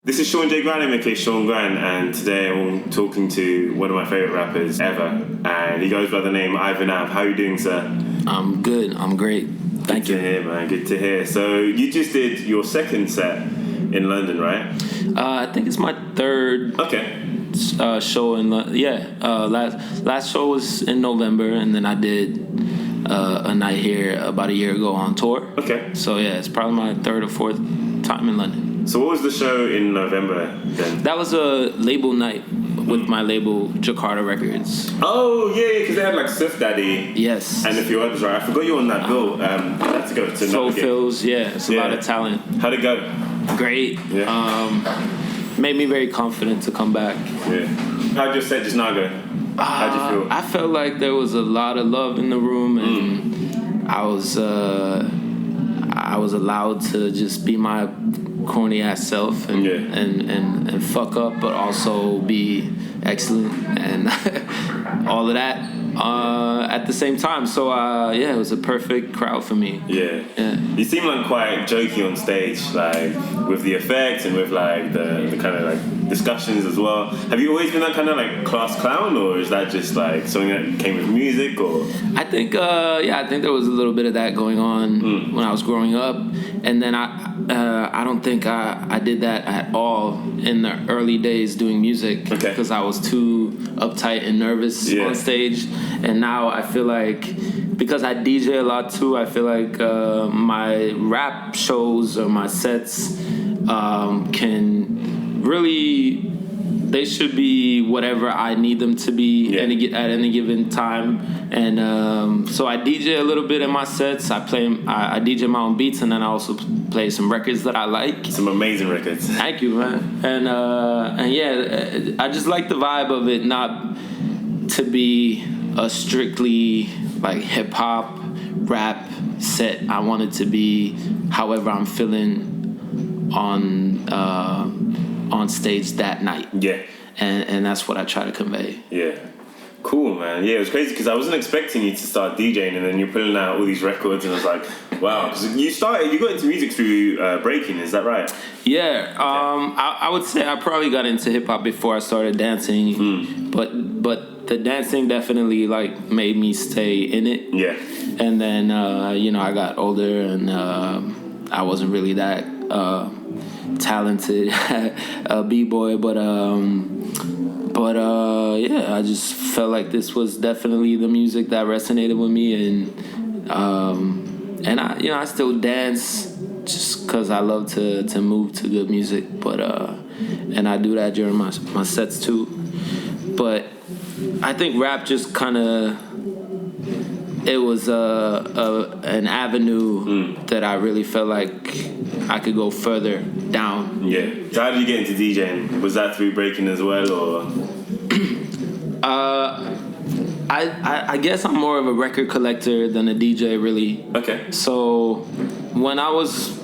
This is Sean J. Grant, aka Sean Grant, and today I'm talking to one of my favourite rappers ever, and he goes by the name Ivan Ab. How are you doing, sir? I'm good. I'm great. Thank you. Good to hear, man. Good to hear. So you just did your second set in London, right? I think it's my third show in London. Yeah, last show was in November, and then I did a night here about a year ago on tour. Okay. So yeah, it's probably my third or fourth time in London. So what was the show in November then? That was a label night with my label, Jakarta Records. Oh, yeah, because they had like Swift Daddy. Yes. And a few others, right? I forgot you on that bill. Let's go to Soul Fills, yeah. It's a lot of talent. How'd it go? Great. Yeah. Made me very confident to come back. Yeah. How'd your set just now go? How'd you feel? I felt like there was a lot of love in the room, and I was allowed to just be my corny ass self and fuck up, but also be excellent and all of that at the same time. So it was a perfect crowd for me. Yeah. You seem like quite jokey on stage, like with the effects and with like the kind of like discussions as well. Have you always been that kind of like class clown, or is that just like something that came with music? Or I think I think there was a little bit of that going on when I was growing up, and then I don't think I did that at all in the early days doing music because I was too uptight and nervous on stage. And now I feel like, because I DJ a lot too, I feel like my rap shows or my sets can really, they should be whatever I need them to be at any given time. And so I DJ a little bit in my sets. I DJ my own beats, and then I also play some records that I like. Some amazing records. Thank you, man. And yeah, I just like the vibe of it, not to be a strictly like hip hop rap set. I want it to be however I'm feeling on stage that night. Yeah. And that's what I try to convey. Yeah. Cool, man. Yeah, it was crazy because I wasn't expecting you to start DJing, and then you're pulling out all these records, and I was like, wow. Because you got into music through breaking, is that right? Yeah. I would say I probably got into hip hop before I started dancing, but the dancing definitely like made me stay in it. Yeah. And then I got older, and I wasn't really that talented b-boy, but I just felt like this was definitely the music that resonated with me, and I still dance just because I love to move to good music, but and I do that during my sets too. But I think rap just kind of, it was an avenue that I really felt like I could go further down. Yeah. So how did you get into DJing? Was that through breaking as well, or? I guess I'm more of a record collector than a DJ, really. Okay. So when I was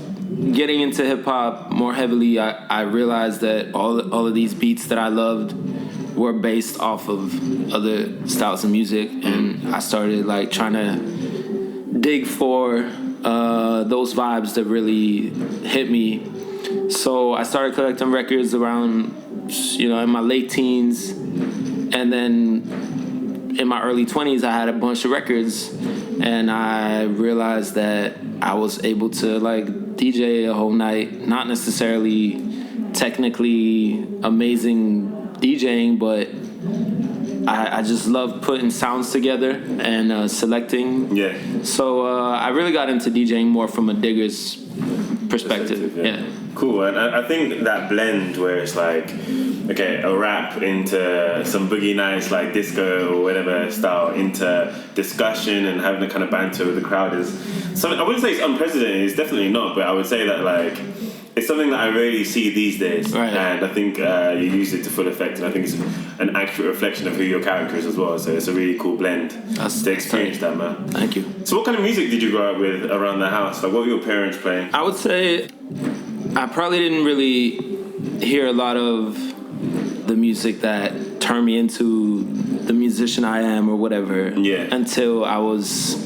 getting into hip hop more heavily, I realized that all of these beats that I loved were based off of other styles of music, and I started like trying to dig for those vibes that really hit me. So I started collecting records around, in my late teens, and then in my early 20s, I had a bunch of records, and I realized that I was able to like DJ a whole night, not necessarily technically amazing DJing, but I just love putting sounds together and selecting. Yeah. So I really got into DJing more from a digger's perspective. Yeah. Cool. And I think that blend where it's like, okay, a rap into some boogie nights like disco or whatever style, into discussion and having a kind of banter with the crowd is something, I wouldn't say it's unprecedented, it's definitely not, but I would say that like it's something that I rarely see these days. Right. And I think you use it to full effect, and I think it's an accurate reflection of who your character is as well. So it's a really cool blend to experience that, man. Thank you. So what kind of music did you grow up with around the house? Like, what were your parents playing? I would say I probably didn't really hear a lot of the music that turned me into the musician I am or whatever until I was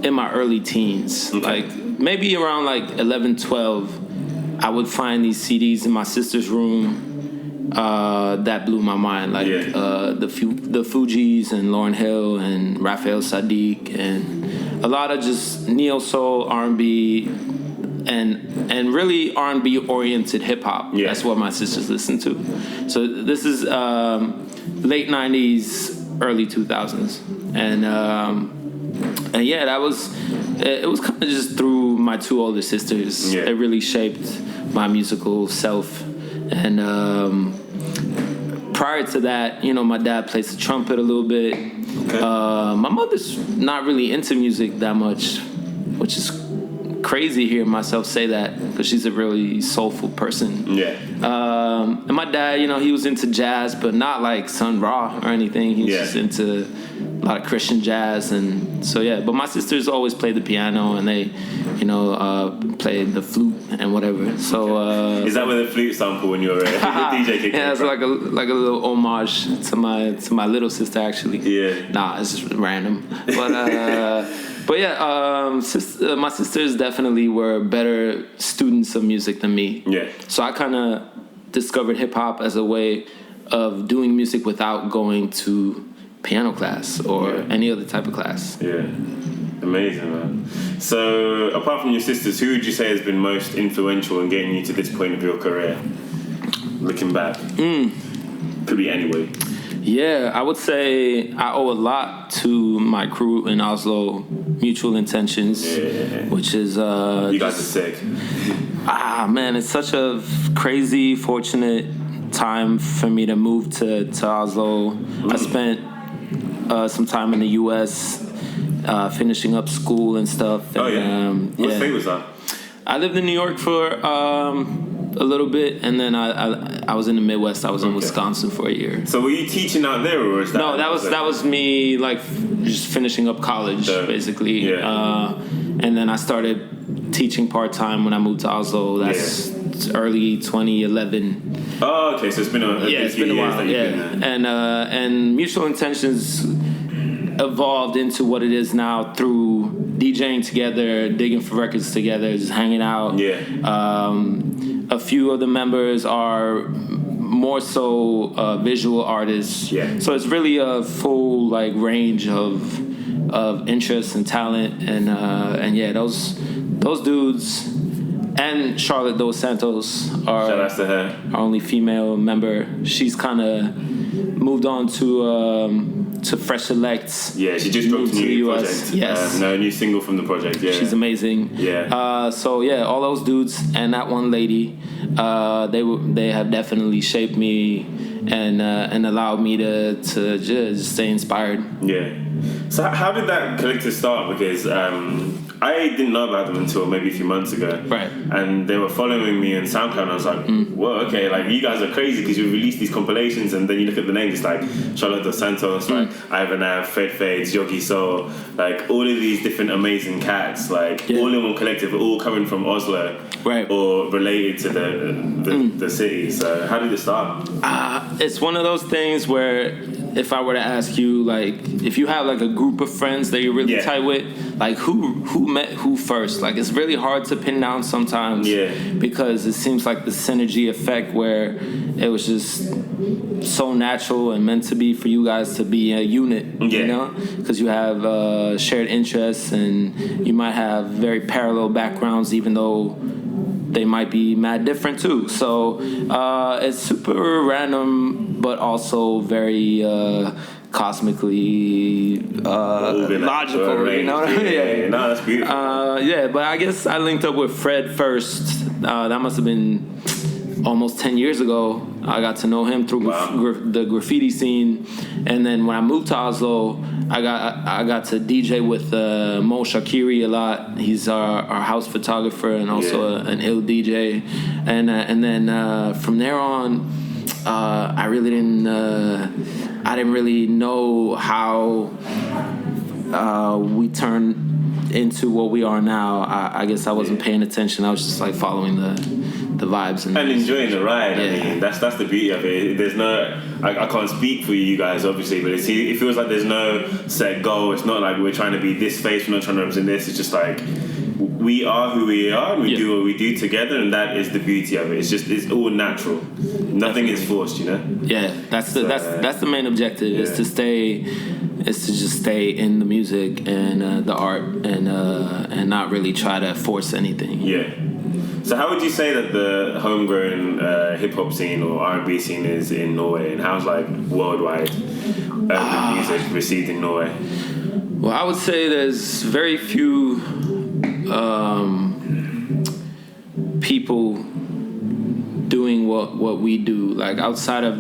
in my early teens. Okay. Like maybe around like 11, 12, I would find these CDs in my sister's room. That blew my mind, like the Fugees and Lauryn Hill and Raphael Sadiq and a lot of just neo soul, R&B, and really R&B oriented hip hop. Yeah. That's what my sisters listened to. So this is late '90s, early 2000s, and yeah, it was kind of just through my two older sisters. Yeah. It really shaped my musical self. And prior to that, you know, my dad plays the trumpet a little bit. Okay. My mother's not really into music that much, which is crazy hearing myself say that because she's a really soulful person. Yeah. And my dad, you know, he was into jazz, but not like Sun Ra or anything. He was just into a lot of Christian jazz, and so yeah. But my sisters always played the piano, and they, you know, played the flute and whatever. So is that where the flute sample when you were a DJ? Yeah, it's like a little homage to my little sister actually. Yeah. Nah, it's just random, but yeah, my sisters definitely were better students of music than me. Yeah. So I kind of discovered hip hop as a way of doing music without going to piano class or any other type of class. Yeah. Amazing, man. So, apart from your sisters, who would you say has been most influential in getting you to this point of your career? Looking back. Could be anyway. Yeah, I would say I owe a lot to my crew in Oslo, Mutual Intentions, which is... you guys are sick. Man, it's such a crazy, fortunate time for me to move to Oslo. I spent some time in the U.S., finishing up school and stuff. And, what state was that? I lived in New York for a little bit, and then I was in the Midwest. I was in Wisconsin for a year. So were you teaching out there, or was that? No, that was me, like just finishing up college, basically. Yeah. And then I started teaching part time when I moved to Oslo. That's early 2011. Oh, okay. So it's been a while. And Mutual Intentions evolved into what it is now through DJing together, digging for records together, just hanging out. A few of the members are more so visual artists. Yeah. So it's really a full like range of interests and talent, and yeah, those dudes and Charlotte Dos Santos are shout out to her. Our only female member. She's kind of moved on to Fresh Selects. Yeah, she just dropped a new project. Yes. No, a new single from the project. Yeah, she's amazing. Yeah. So yeah, all those dudes and that one lady, they have definitely shaped me and allowed me to just stay inspired. Yeah. So how did that collective start? Because I didn't know about them until maybe a few months ago. Right. And they were following me on SoundCloud, and I was like, whoa, okay, like you guys are crazy because you release these compilations, and then you look at the names, it's like Charlotte Dos Santos, like Ivan Av, Fred Fades, Yogi Soul, like all of these different amazing cats, like all in one collective, all coming from Oslo, right? Or related to the city. So how did it start? It's one of those things where if I were to ask you, like, if you have like a group of friends that you're really tight with, like who met who first? Like, it's really hard to pin down sometimes, because it seems like the synergy effect where it was just so natural and meant to be for you guys to be a unit, you know, because you have shared interests and you might have very parallel backgrounds, even though they might be mad different too. So it's super random, but also very cosmically logical. You know what I mean? Yeah, no, that's beautiful. But I guess I linked up with Fred first. That must have been almost 10 years ago. I got to know him through the graffiti scene, and then when I moved to Oslo, I got to DJ with Mo Shakiri a lot. He's our house photographer and also an ill DJ, and then from there on, I didn't really know how we turned into what we are now. I guess I wasn't paying attention. I was just like following the vibes and enjoying the ride. I mean, that's the beauty of it. There's no, I can't speak for you guys obviously, but it feels like there's no set goal. It's not like we're trying to be this face, we're not trying to represent this. It's just like we are who we are. We do what we do together, and that is the beauty of it. It's all natural. Nothing is forced, you know. Yeah, that's the main objective is to just stay in the music and the art and not really try to force anything. Yeah. So how would you say that the homegrown hip hop scene or R&B scene is in Norway, and how's like worldwide music received in Norway? Well, I would say there's very few people doing what we do. Like outside of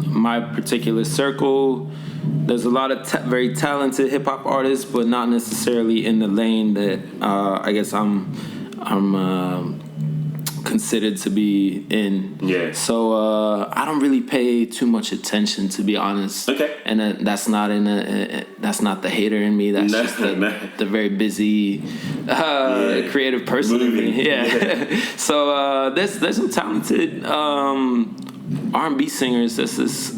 my particular circle, there's a lot of very talented hip hop artists, but not necessarily in the lane that I guess I'm considered to be in. Yeah. So I don't really pay too much attention, to be honest. Okay. And that's not that's not the hater in me. That's just the very busy creative person in me. Yeah. So there's some talented R&B singers. There's this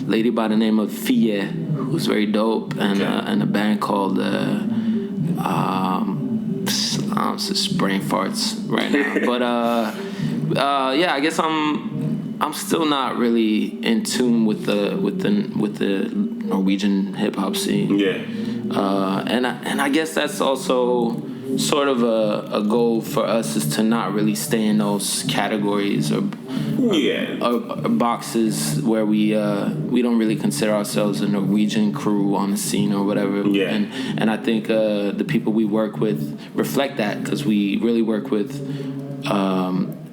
lady by the name of Fie, who's very dope, and a band called I'm just brain farts right now. But yeah, I guess I'm still not really in tune with the Norwegian hip hop scene. Yeah. And I guess that's also sort of a goal for us, is to not really stay in those categories or boxes where we don't really consider ourselves a Norwegian crew on the scene or whatever. Yeah. And I think the people we work with reflect that, because we really work with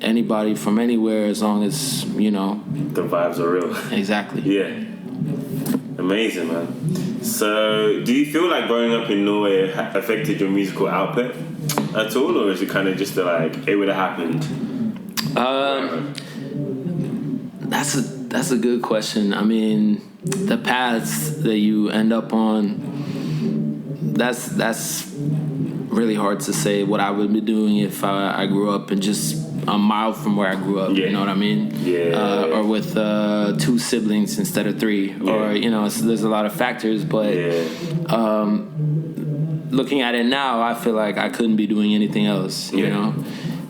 anybody from anywhere, as long as, you know, the vibes are real. Exactly. Yeah. Amazing, man. So, do you feel like growing up in Norway affected your musical output at all, or is it kind of just like it would have happened? That's a good question. I mean, the paths that you end up on, that's really hard to say what I would be doing if I grew up in just a mile from where I grew up. Yeah. You know what I mean? Yeah. Or with 2 siblings instead of 3, or you know, so there's a lot of factors. But looking at it now, I feel like I couldn't be doing anything else. You know.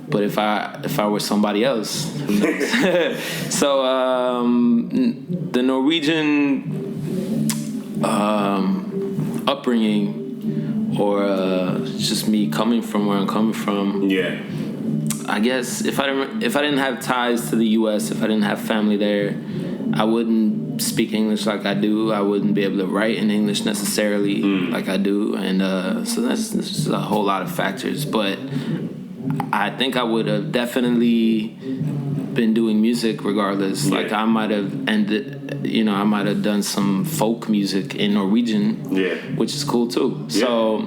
But if I were somebody else, who knows? So the Norwegian upbringing, or just me coming from where I'm coming from. Yeah. I guess if I didn't have ties to the U.S., if I didn't have family there, I wouldn't speak English like I do. I wouldn't be able to write in English necessarily like I do, and so that's just a whole lot of factors. But I think I would have definitely been doing music regardless. Yeah. Like I might have I might have done some folk music in Norwegian, which is cool too. Yeah. So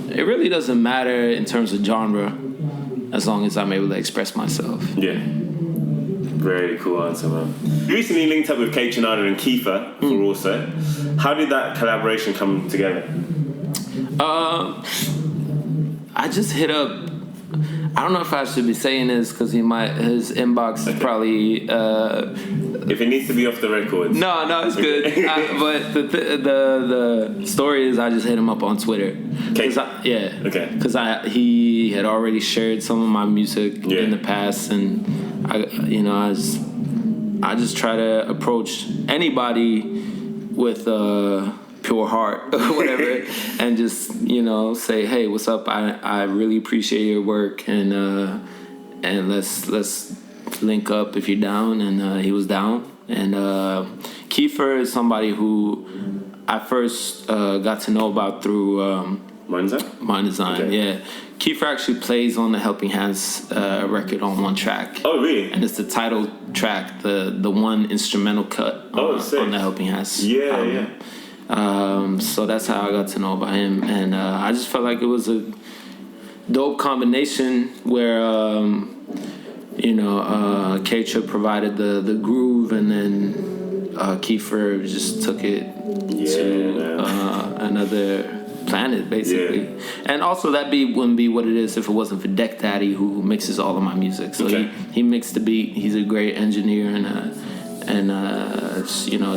it really doesn't matter in terms of genre, as long as I'm able to express myself. Yeah. Very cool answer, man. You recently linked up with Kaytranada and Kiefer for Also. How did that collaboration come together? I just hit up. I don't know if I should be saying this, because his inbox is probably. If it needs to be off the record. No, it's good. But the story is, I just hit him up on Twitter. Because he had already shared some of my music in the past, and I just try to approach anybody with pure heart or whatever, and just say, hey, what's up? I really appreciate your work, and let's link up if you're down. And he was down. And Kiefer is somebody who I first got to know about through Mind Design. Okay. Yeah. Kiefer actually plays on the Helping Hands record on one track. Oh, really? And it's the title track, the one instrumental cut on the Helping Hands. Yeah. So that's how I got to know about him, and I just felt like it was a dope combination where Kaytra provided the groove, and then Kiefer just took it to another planet, basically. Yeah. And also that beat wouldn't be what it is if it wasn't for Deck Daddy, who mixes all of my music. So he mixed the beat. He's a great engineer and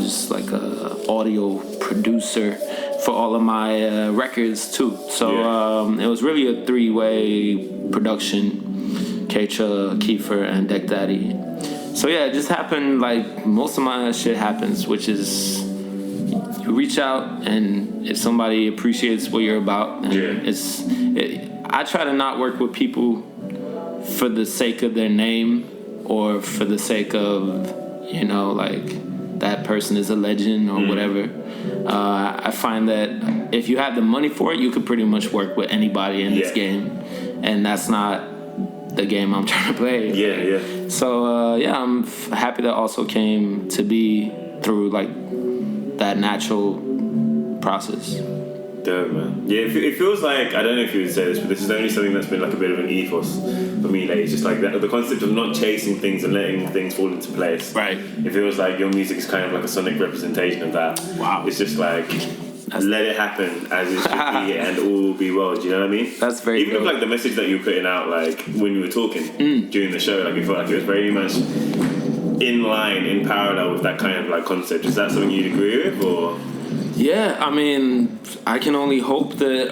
just like a audio producer for for all of my records too. So it was really a 3-way production: Kaytranada, Kiefer, and Deck Daddy. So yeah, it just happened like most of my shit happens, which is you reach out, and if somebody appreciates what you're about, I try to not work with people for the sake of their name or for the sake of, you know, like that person is a legend or whatever. I find that if you have the money for it, you could pretty much work with anybody in this game, and that's not the game I'm trying to play. So I'm happy that also came to be through like that natural process. Dope, man. Yeah, it feels like, I don't know if you would say this, but this is only something that's been like a bit of an ethos for me. Like, it's just like the concept of not chasing things and letting things fall into place. Right. It feels like your music is kind of like a sonic representation of that. Wow. It's just like, let it happen as it should be, and all will be well. Do you know what I mean? That's very Even if like the message that you were putting out, like when you were talking during the show, like it felt like it was very much in line, in parallel with that kind of like concept. Is that something you'd agree with, or? Yeah, I mean, I can only hope that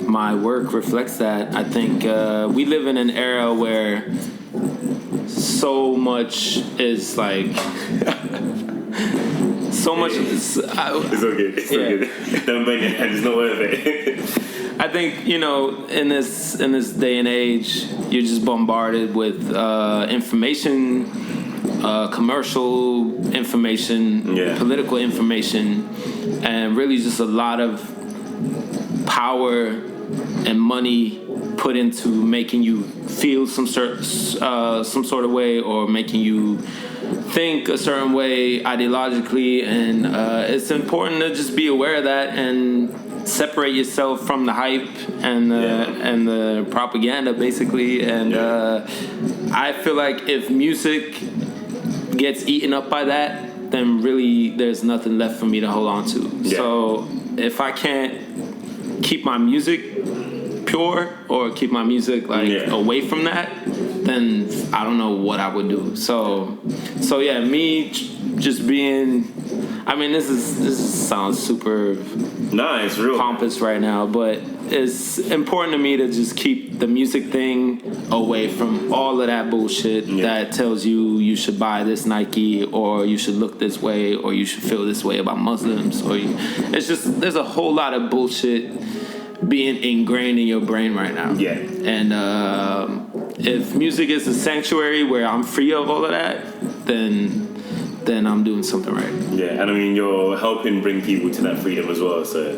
my work reflects that. I think we live in an era where so much is like... so much... It's all good. It's all good. Don't bang your hand. It's not worth it. I think, you know, in this day and age, you're just bombarded with information, commercial information, political information, and really just a lot of power and money put into making you feel some sort of way, or making you think a certain way ideologically, and it's important to just be aware of that and separate yourself from the hype and the propaganda, basically. And I feel like if music gets eaten up by that, then really there's nothing left for me to hold on to. So if I can't keep my music pure or keep my music like away from that, then I don't know what I would do. So yeah, me just being, I mean, this sounds super it's real pompous right now, but it's important to me to just keep the music thing away from all of that bullshit that tells you should buy this Nike, or you should look this way, or you should feel this way about Muslims, or it's just, there's a whole lot of bullshit being ingrained in your brain right now. And if music is a sanctuary where I'm free of all of that, then I'm doing something right. And I mean, you're helping bring people to that freedom as well. So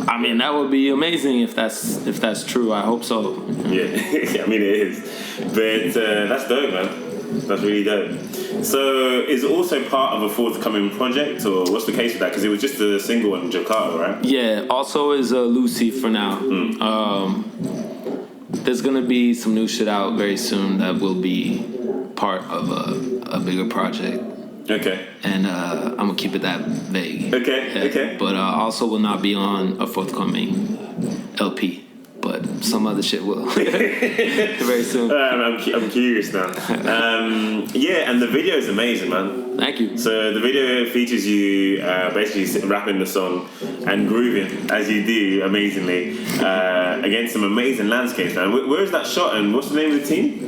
I mean, that would be amazing if that's true. I hope so. I mean, it is. But that's dope, man. That's really dope. So is it also part of a forthcoming project, or what's the case with that? Because it was just a single in Jakarta, right? Yeah. Also is Lucy for now. There's gonna be some new shit out very soon that will be part of a bigger project. Okay. And I'm gonna keep it that vague. Okay. But also will not be on a forthcoming LP. But some other shit will. Very soon. I'm curious now. And the video is amazing, man. Thank you. So the video features you basically rapping the song and grooving, as you do amazingly, against some amazing landscapes, man. Where is that shot, and what's the name of the team?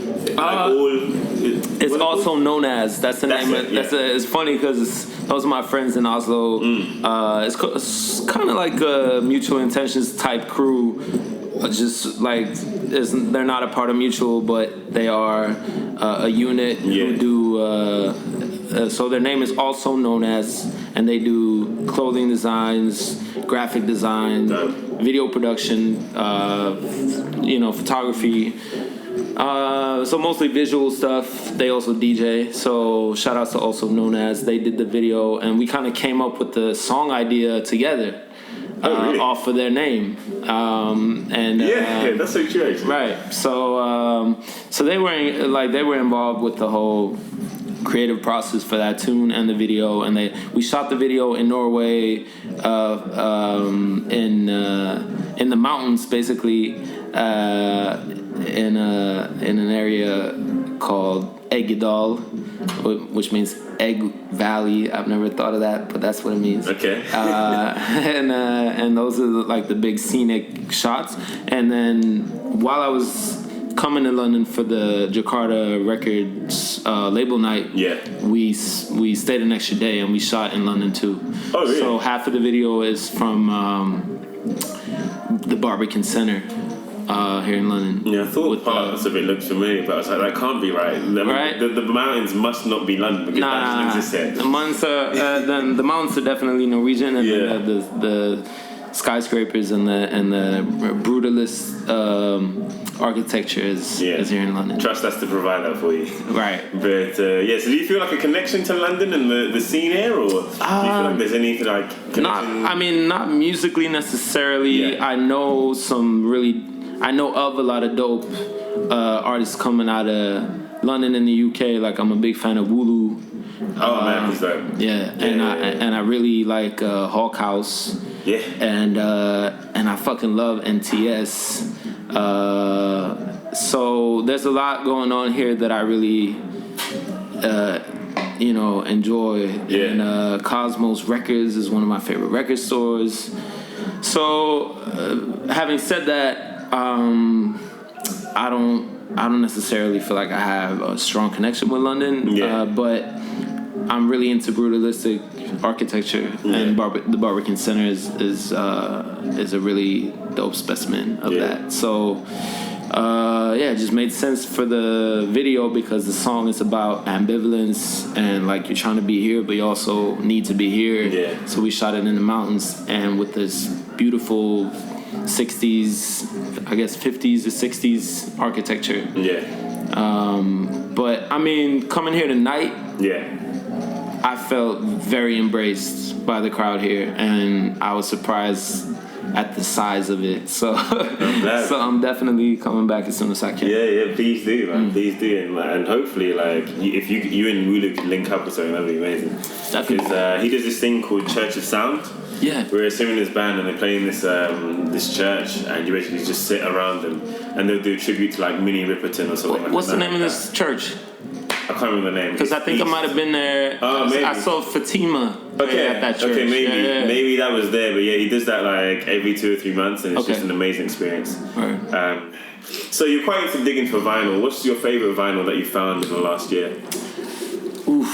It's also known as. That's the name. It's funny because those are my friends in Oslo. It's kind of like a Mutual Intentions type crew. Just like they're not a part of Mutual, but they are a unit who do. So their name is Also Known As, and they do clothing designs, graphic design, video production, photography. So mostly visual stuff. They also DJ. So shout outs to Also Known As. They did the video, and we kind of came up with the song idea together. Really? Off of their name, that's so true. Actually. Right. So they were involved with the whole creative process for that tune and the video, and we shot the video in Norway, in the mountains, basically, in an area called Eggedal, which means Egg Valley. I've never thought of that, but that's what it means. Okay. And those are like the big scenic shots. And then while I was coming to London for the Jakarta Records label night, we stayed an extra day and we shot in London too. Oh, really? So half of the video is from the Barbican Center here in London. Yeah, I thought parts of it looked familiar, but I was like, that can't be right. The mountains must not be London because that doesn't exist here. The mountains are definitely Norwegian, and the skyscrapers and the brutalist architecture is here in London. Trust us to provide that for you. Right. But so do you feel like a connection to London and the scene here, or do you feel like there's anything like connection? Not musically necessarily. I know of a lot of dope artists coming out of London and the UK. Like, I'm a big fan of Wulu. Oh man, he's dope. And I really like Hawk House. Yeah. And I fucking love NTS. So there's a lot going on here that I really enjoy. Yeah. And Cosmos Records is one of my favorite record stores. So having said that, I don't necessarily feel like I have a strong connection with London, but I'm really into brutalistic architecture, and the Barbican Center is a really dope specimen of that. So it just made sense for the video because the song is about ambivalence and like you're trying to be here but you also need to be here. Yeah. So we shot it in the mountains and with this beautiful 60s, I guess 50s to 60s architecture. Yeah. But I mean, coming here tonight, I felt very embraced by the crowd here, and I was surprised at the size of it. So, so I'm definitely coming back as soon as I can. Yeah, please do, man. Please do, and hopefully, like, if you and Wulu could link up or something, that'd be amazing. Definitely. Because he does this thing called Church of Sound. Yeah. Where he's in this band and they're playing this church, and you basically just sit around them, and they'll do a tribute to like Minnie Riperton or something. What's the name of this church? I can't remember the name. Because I think I might have been there. Oh, maybe. I saw Fatima at that church. Okay, maybe that was there. But yeah, he does that like every 2 or 3 months, and it's just an amazing experience. Right. So you're quite into digging for vinyl. What's your favorite vinyl that you found in the last year? Oof.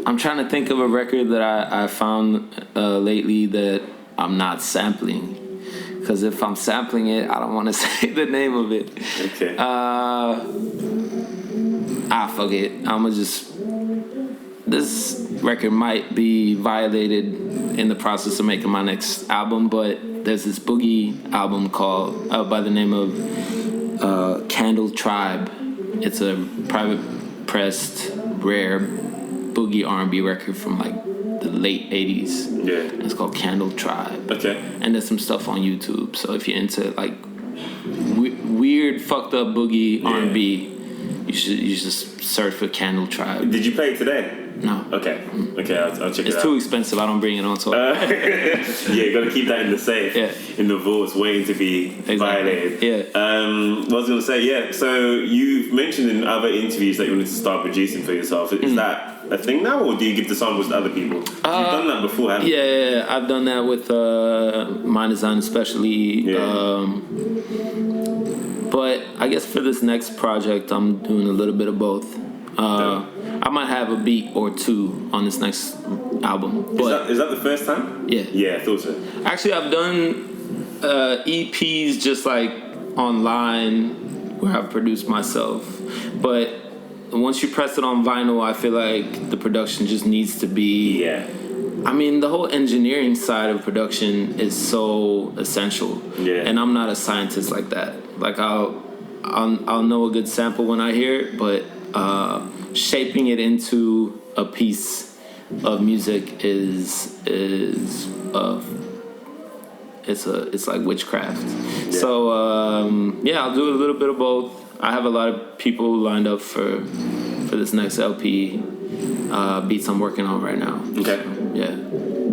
I'm trying to think of a record that I found lately that I'm not sampling. Because if I'm sampling it, I don't want to say the name of it. Okay. Fuck it. I'ma just... This record might be violated in the process of making my next album, but there's this Boogie album called, by the name of Candle Tribe. It's a private pressed, rare Boogie R&B record from like the late 80s. Yeah. It's called Candle Tribe. Okay. And there's some stuff on YouTube. So if you're into like weird, fucked up boogie R&B, you should just search for Candle Tribe. Did you play it today? No. Okay, I'll check it out. It's too expensive. I don't bring it on tour. You gotta keep that in the safe, in the vaults, waiting to be violated. Yeah. What was I gonna say? So you've mentioned in other interviews that you wanted to start producing for yourself. Is that a thing now, or do you give the samples to other people? You've done that before, haven't you? Yeah, I've done that with Mind Design especially. Yeah. But I guess for this next project, I'm doing a little bit of both. I might have a beat or two on this next album. But is that the first time? Yeah. Yeah, I thought so. Actually, I've done EPs just like online where I've produced myself. But once you press it on vinyl, I feel like the production just needs to be... Yeah. I mean, the whole engineering side of production is so essential. Yeah. And I'm not a scientist like that. Like, I'll know a good sample when I hear it, but shaping it into a piece of music is it's like witchcraft. Yeah. So I'll do a little bit of both. I have a lot of people lined up for this next LP, beats I'm working on right now. Okay. So, yeah.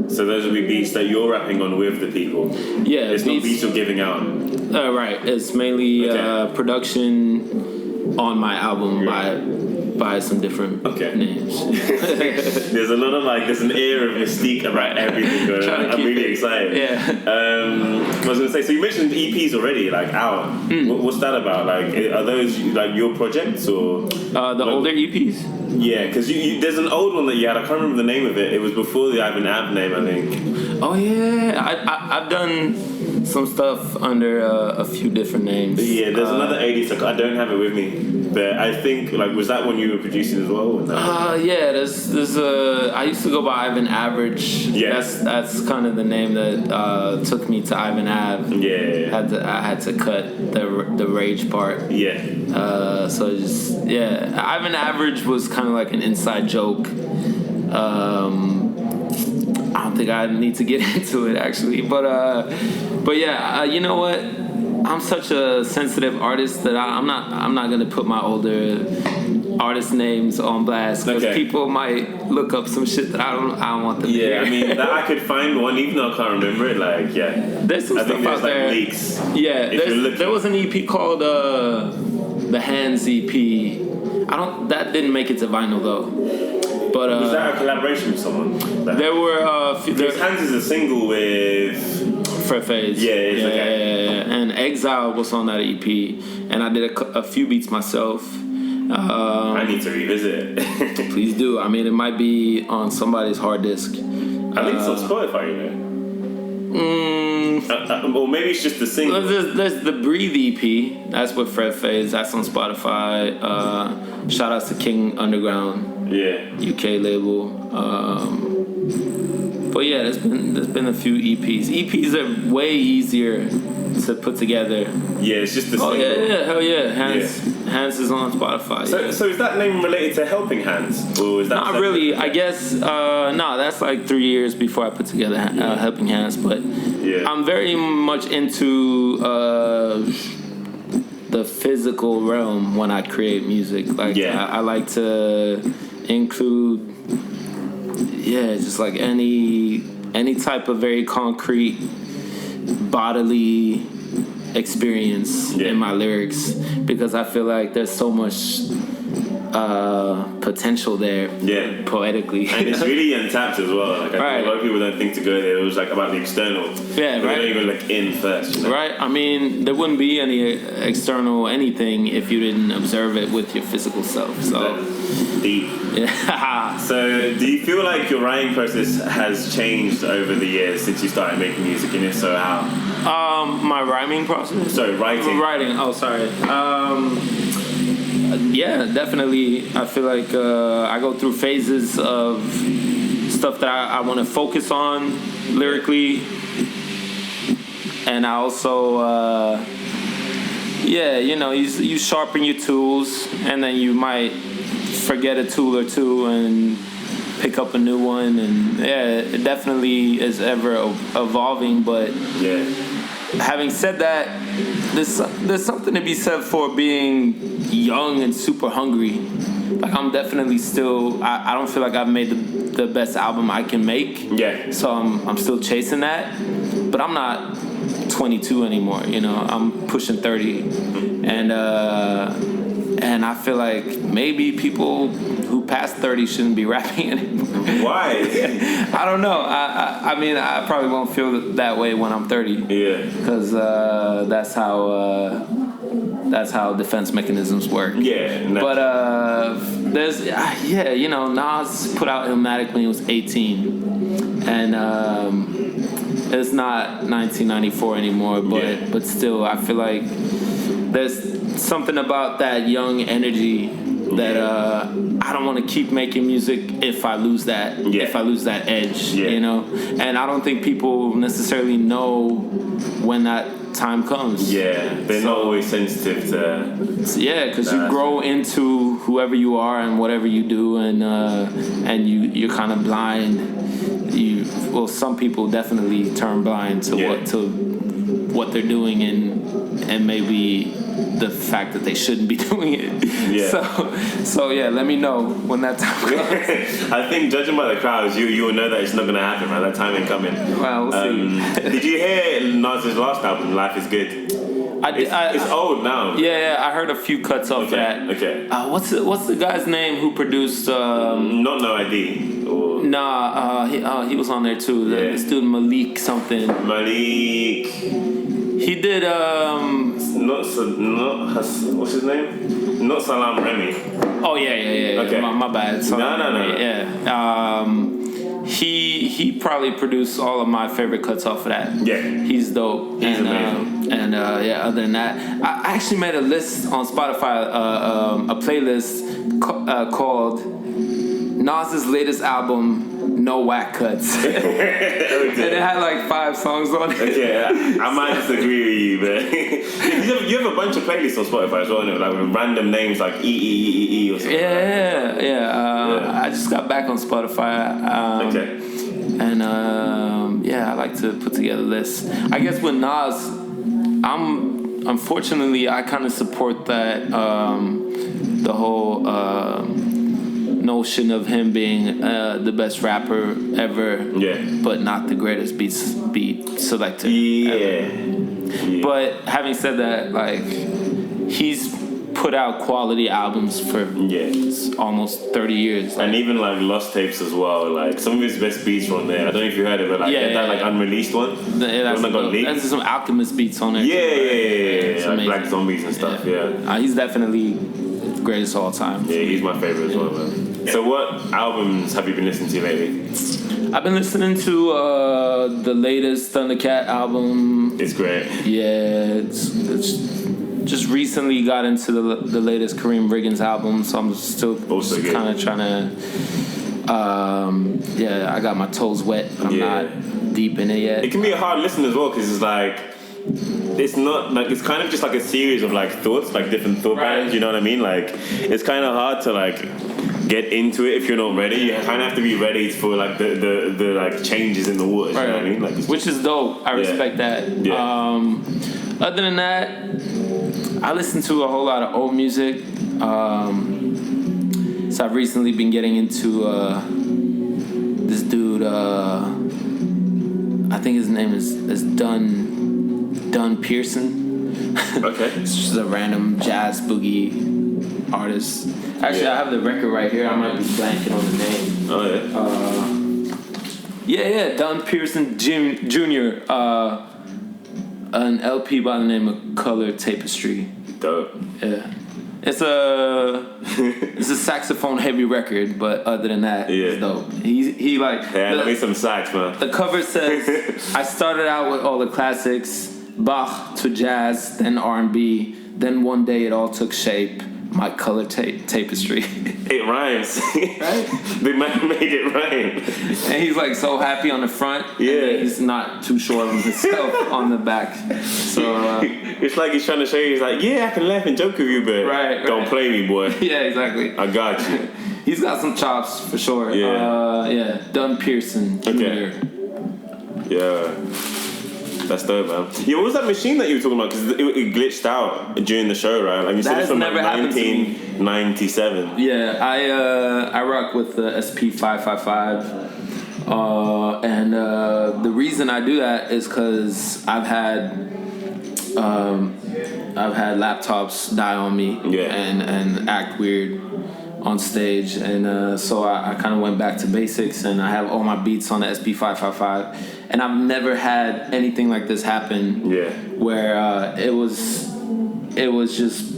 So those will be beats that you're rapping on with the people. Yeah, it's not beats you're giving out. Right. It's mainly production on my album by some different names. There's a lot of there's an air of mystique about everything going on. I'm really excited. Yeah. I was gonna say, so you mentioned EPs already, out. What's that about? Are those your projects or the older EPs? Yeah, because you there's an old one that you had. I can't remember the name of it. It was before the Ivan Ab name, I think. Oh yeah, I've done some stuff under a few different names. Yeah, there's another 80s. I don't have it with me, but I think was that one you were producing as well? Or no? Yeah. There's I used to go by Ivan Average. Yeah. That's kind of the name that took me to Ivan Ab. Yeah. I had to cut the rage part. Yeah. So just Ivan Average was kind of like an inside joke. I don't think I need to get into it actually, but yeah, you know what? I'm such a sensitive artist that I'm not gonna put my older artist names on blast because people might look up some shit that I don't want them to hear. I mean, that I could find one even though I can't remember it. There's some stuff out there. Leaks. Yeah, there was an EP called the Hands EP. That didn't make it to vinyl though. But was that a collaboration with someone? There were Hands is a single with Fred Faze. Yeah. And Exile was on that EP, and I did a few beats myself. I need to revisit it. Please do. I mean, it might be on somebody's hard disk. I think it's on Spotify, or maybe it's just the single. There's the Breathe EP. That's with Fred Faze. That's on Spotify. Shout outs to King Underground. Yeah. UK label. But yeah, there's been a few EPs. EPs are way easier to put together. Yeah, it's just the single. Hell yeah. Hands is on Spotify. So is that name related to Helping Hands? Or is that not really. I guess, that's 3 years before I put together Helping Hands. But I'm very much into the physical realm when I create music. I like to include just any type of very concrete bodily experience in my lyrics because I feel like there's so much potential there poetically. And it's really untapped as well. I think a lot of people don't think to go there. It was about the external. Yeah, right. They don't even look in first. Right. I mean, there wouldn't be any external anything if you didn't observe it with your physical self. So deep. Yeah. So, do you feel like your writing process has changed over the years since you started making music? And if so, how? My rhyming process. Sorry, writing. Writing. Oh, sorry. Yeah, definitely. I feel like I go through phases of stuff that I want to focus on lyrically, and I also, you sharpen your tools, and then you might forget a tool or two and pick up a new one, and it definitely is ever evolving. But having said that, there's something to be said for being young and super hungry. I'm definitely still. I don't feel like I've made the best album I can make. Yeah. So I'm still chasing that, but I'm not 22 anymore. I'm pushing 30, and I feel like maybe people who passed 30 shouldn't be rapping anymore. Why? I don't know. I mean, I probably won't feel that way when I'm 30. Yeah. Because that's how defense mechanisms work. Yeah. But there's Nas put out Illmatic when he was 18, and it's not 1994 anymore. But still, I feel like there's something about that young energy that I don't want to keep making music if I lose that edge, and I don't think people necessarily know when that time comes. They're not always sensitive to because you grow into whoever you are and whatever you do, and you're kind of blind. Some people definitely turn blind to what they're doing and maybe the fact that they shouldn't be doing it. Yeah. So yeah, let me know when that time comes. I think judging by the crowds, you will know that it's not gonna happen, man. That time ain't coming. Well, we'll see. Did you hear Nas's last album, Life Is Good? It's old now. Yeah, I heard a few cuts off that. Okay. What's the guy's name who produced? Not No ID. Or... Nah, he was on there too. This dude Malik something. Malik. He did what's his name? Not Salam Remy. Oh yeah. Okay. My bad. No. Yeah. He probably produced all of my favorite cuts off of that. Yeah. He's dope. He's amazing. Other than that, I actually made a list on Spotify, a playlist called Nas's latest album, No Whack Cuts. And it had like 5 songs on it. Okay, I might disagree with you, but you have a bunch of playlists on Spotify as well, like with random names like E or something. Yeah. I just got back on Spotify. Okay. And I like to put together lists. I guess with Nas, unfortunately I kind of support that the whole notion of him being the best rapper ever, but not the greatest beat selector ever. But having said that, like, he's put out quality albums for almost 30 years. And even like Lost Tapes as well, like some of his best beats were on there. I don't know if you heard of it, like that unreleased one. That's some Alchemist beats on there. Yeah. Like Black Zombies and stuff, he's definitely the greatest of all time. Yeah, he's my favorite as well, man. So what albums have you been listening to lately? I've been listening to the latest Thundercat album. It's great. Yeah, it's just recently got into the latest Kareem Riggins album, so I'm still kind of trying to. I got my toes wet, but I'm not deep in it yet. It can be a hard listen as well because it's like. It's not like it's kind of just like a series of like thoughts, like different thought patterns. You know what I mean? Like it's kind of hard to like get into it if you're not ready. You kind of have to be ready for like the like changes in the waters. You know what I mean? Like which is dope. I respect that. Yeah. Other than that, I listen to a whole lot of old music. So I've recently been getting into this dude. I think his name is Dunn Pearson. Okay. It's just a random jazz boogie artist. Actually, I have the record right here. I might be blanking on the name. Oh yeah. Dunn Pearson Jr. An LP by the name of Color Tapestry. Dope. Yeah. It's a saxophone heavy record, but other than that, it's dope. He like let me some sax, man. The cover says, "I started out with all the classics, Bach to jazz, then R&B, then one day it all took shape. My color tapestry." It rhymes, right? The man made it rhyme, and he's like so happy on the front. And he's not too sure of himself on the back. So it's like he's trying to show you. He's like, I can laugh and joke with you, but don't play me, boy. Yeah, exactly. I got you. He's got some chops for sure. Dunn Pearson Jr. Okay. Yeah. That's dope, man. Yeah, what was that machine that you were talking about? Because it glitched out during the show, right? Like you said, it's from like 1997. Yeah, I rock with the SP555, and the reason I do that is because I've had laptops die on me and act weird on stage, and so I kind of went back to basics, and I have all my beats on the SP555, and I've never had anything like this happen. Where it was just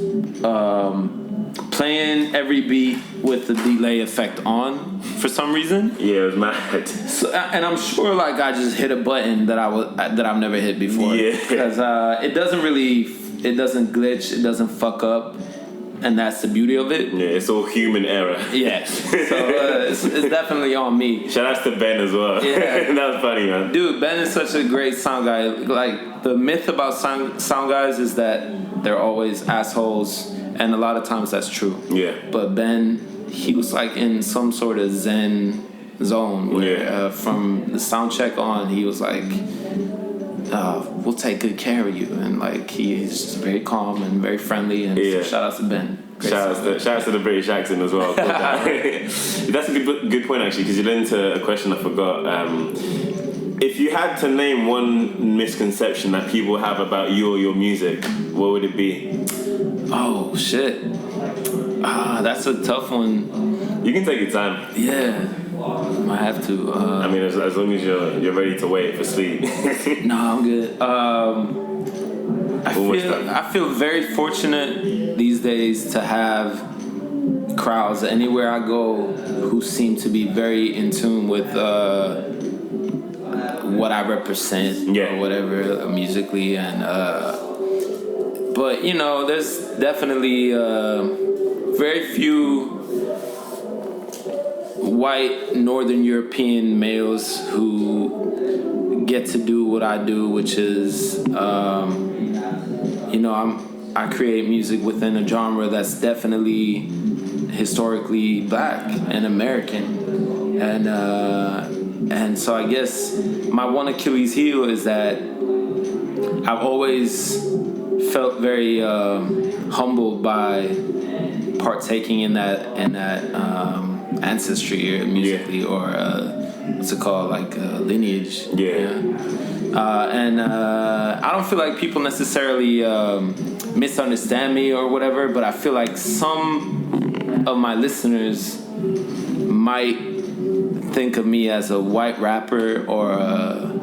playing every beat with the delay effect on for some reason. Yeah, it was mad. So, and I'm sure like I just hit a button that I've never hit before. Yeah, because it doesn't glitch, it doesn't fuck up. And that's the beauty of it. Yeah, it's all human error. Yeah. So it's definitely on me. Shout out to Ben as well. Yeah. That was funny, man. Dude, Ben is such a great sound guy. Like, the myth about sound guys is that they're always assholes. And a lot of times that's true. Yeah. But Ben, he was like in some sort of zen zone where from the sound check on, he was like we'll take good care of you. And like he's just very calm and very friendly. And so shout out to Ben. Shout out to the British accent as well. That's a good point actually, because you led into a question I forgot. If you had to name one misconception that people have about you or your music, what would it be? Oh shit. That's a tough one. You can take your time. Yeah. I have to. I mean, as long as you're ready to wait for sleep. No, I'm good. I feel very fortunate these days to have crowds anywhere I go who seem to be very in tune with what I represent or whatever musically, and but you know, there's definitely very few white Northern European males who get to do what I do, which is I create music within a genre that's definitely historically black and American, and so I guess my one Achilles heel is that I've always felt very humbled by partaking in that ancestry musically, or what's it called, like lineage. And I don't feel like people necessarily misunderstand me or whatever, but I feel like some of my listeners might think of me as a white rapper or a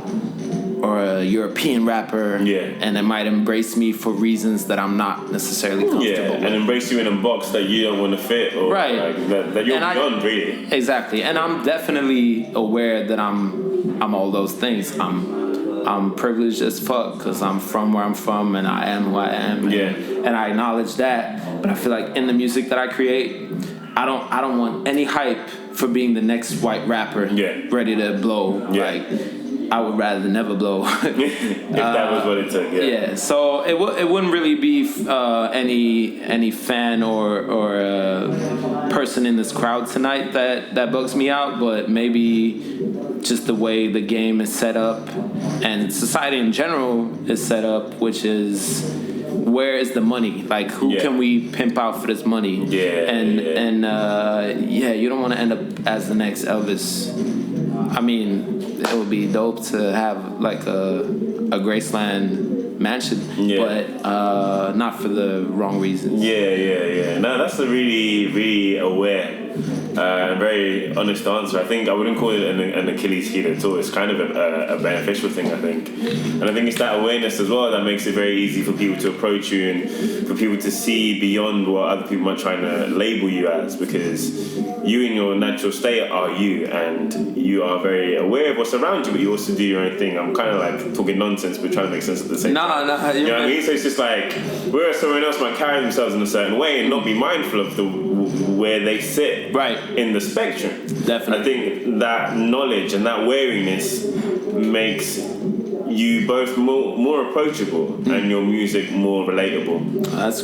European rapper, and they might embrace me for reasons that I'm not necessarily comfortable with. And embrace you in a box that you don't want to fit, or like that you're beyond, really. Exactly, and I'm definitely aware that I'm all those things. I'm privileged as fuck because I'm from where I'm from and I am who I am. And I acknowledge that, but I feel like in the music that I create, I don't want any hype for being the next white rapper ready to blow. Like, I would rather never blow. If that was what it took. So it wouldn't really be any fan or person in this crowd tonight that bugs me out, but maybe just the way the game is set up and society in general is set up, which is, where is the money? Like, who can we pimp out for this money? And you don't want to end up as the next Elvis. I mean, it would be dope to have like a Graceland mansion, but not for the wrong reasons. No, that's a really, really aware and very honest answer. I think I wouldn't call it an Achilles heel at all. It's kind of a beneficial thing, I think. And I think it's that awareness as well that makes it very easy for people to approach you and for people to see beyond what other people might try to label you as, because you in your natural state are you, and you are very aware of what's around you, but you also do your own thing. I'm kind of like talking nonsense but trying to make sense at the same time. You know what I mean? So it's just like, whereas someone else might carry themselves in a certain way and not be mindful of where they sit in the spectrum. Definitely. I think that knowledge and that wariness makes you both more approachable and your music more relatable. That's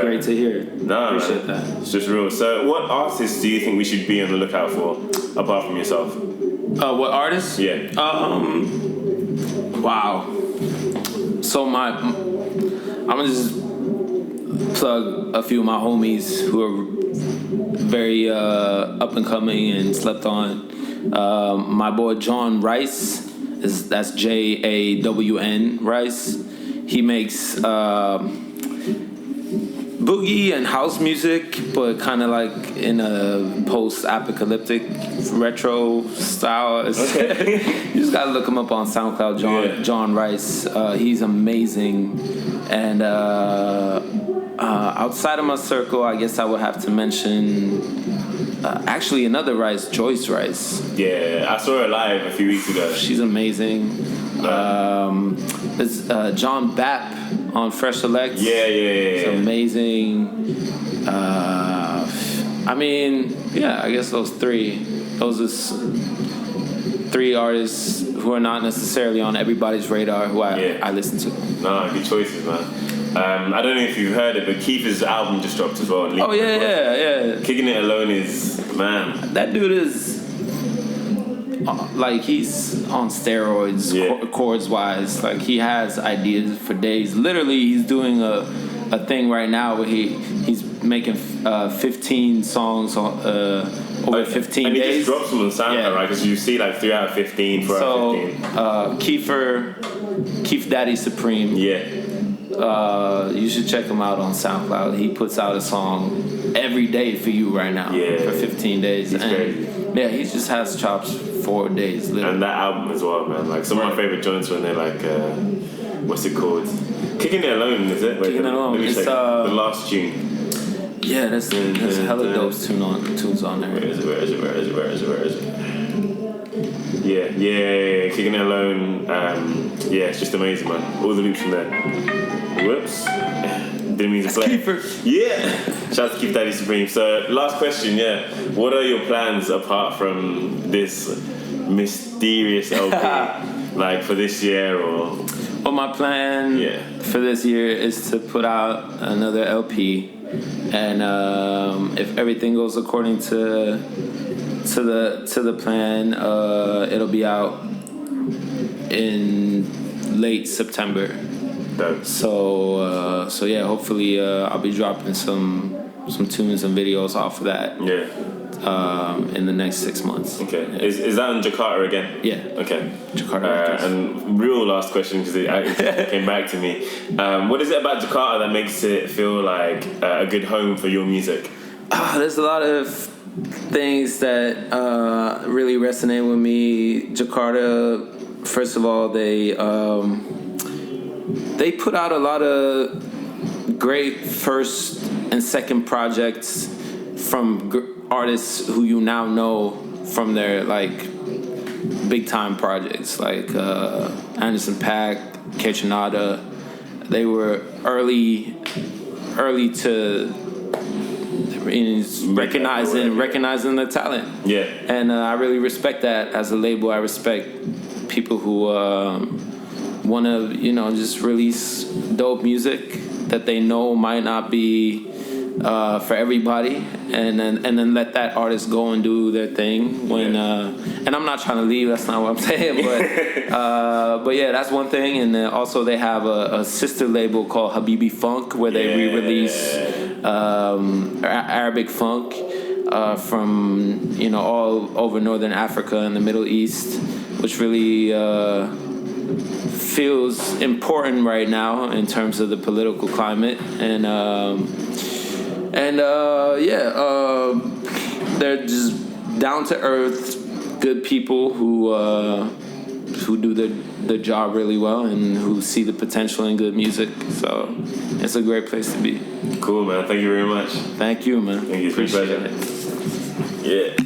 great to hear. No, appreciate that. It's just real. So what artists do you think we should be on the lookout for, apart from yourself? What artists? Wow. So I'm gonna just plug a few of my homies who are very up and coming and slept on. My boy Jawn Wrice, that's Jawn Wrice. He makes boogie and house music, but kind of like in a post-apocalyptic retro style. Okay. You just gotta look him up on SoundCloud, Jawn Wrice. He's amazing. And outside of my circle, I guess I would have to mention actually another Wrice, Joyce Wrice. Yeah, I saw her live a few weeks ago. She's amazing. There's John Bapp on Fresh Select. It's amazing. I guess those three. Those are three artists who are not necessarily on everybody's radar who I listen to. No, good choices, man. I don't know if you've heard it, but Kiefer's album just dropped as well. Yeah. Kicking It Alone is, man. That dude is like he's on steroids chords wise. Like he has ideas for days. Literally, he's doing a thing right now where he's making 15 songs over 15 and days. And he just drops them on SoundCloud, right? Because you see like 3 out of 15, 4 out of 15. Keith Daddy Supreme. Yeah. You should check him out on SoundCloud. He puts out a song every day for you right now for 15 days. He's crazy. Yeah, he just has chops 4 days. Literally. And that album as well, man. Like some of my favorite joints when they're like, what's it called? Kicking It Alone, is it? Kicking It Alone. Let me check the last tune. Yeah, that's hella dope tunes on there. Where is it? Yeah. Kicking It Alone. It's just amazing, man. All the loops from there. Whoops. Didn't mean to play. Kiefer. Yeah. Shout out to Keith Daddy Supreme. So, last question, what are your plans apart from this mysterious LP? Like for this year or... Well, my plan for this year is to put out another LP. And if everything goes according to the plan, it'll be out in late September. So hopefully I'll be dropping some tunes and videos off of that. In the next 6 months. Okay. Is that in Jakarta again? Yeah. Okay. Jakarta Records. And real last question, because it came back to me. What is it about Jakarta that makes it feel like a good home for your music? There's a lot of things that really resonate with me. Jakarta, first of all, they put out a lot of great first and second projects from artists who you now know from their like big time projects like Anderson .Paak, Kaytranada. They were early to recognizing the talent. Yeah. And I really respect that as a label. I respect people who want to just release dope music that they know might not be for everybody, and then let that artist go and do their thing. And I'm not trying to leave. That's not what I'm saying. But yeah, that's one thing. And then also they have a sister label called Habibi Funk where they re-release Arabic funk from all over Northern Africa and the Middle East, which really feels important right now in terms of the political climate. They're just down to earth, good people who do the job really well and who see the potential in good music. So it's a great place to be. Cool, man. Thank you very much. Thank you, man. Thank you. Appreciate it. Yeah.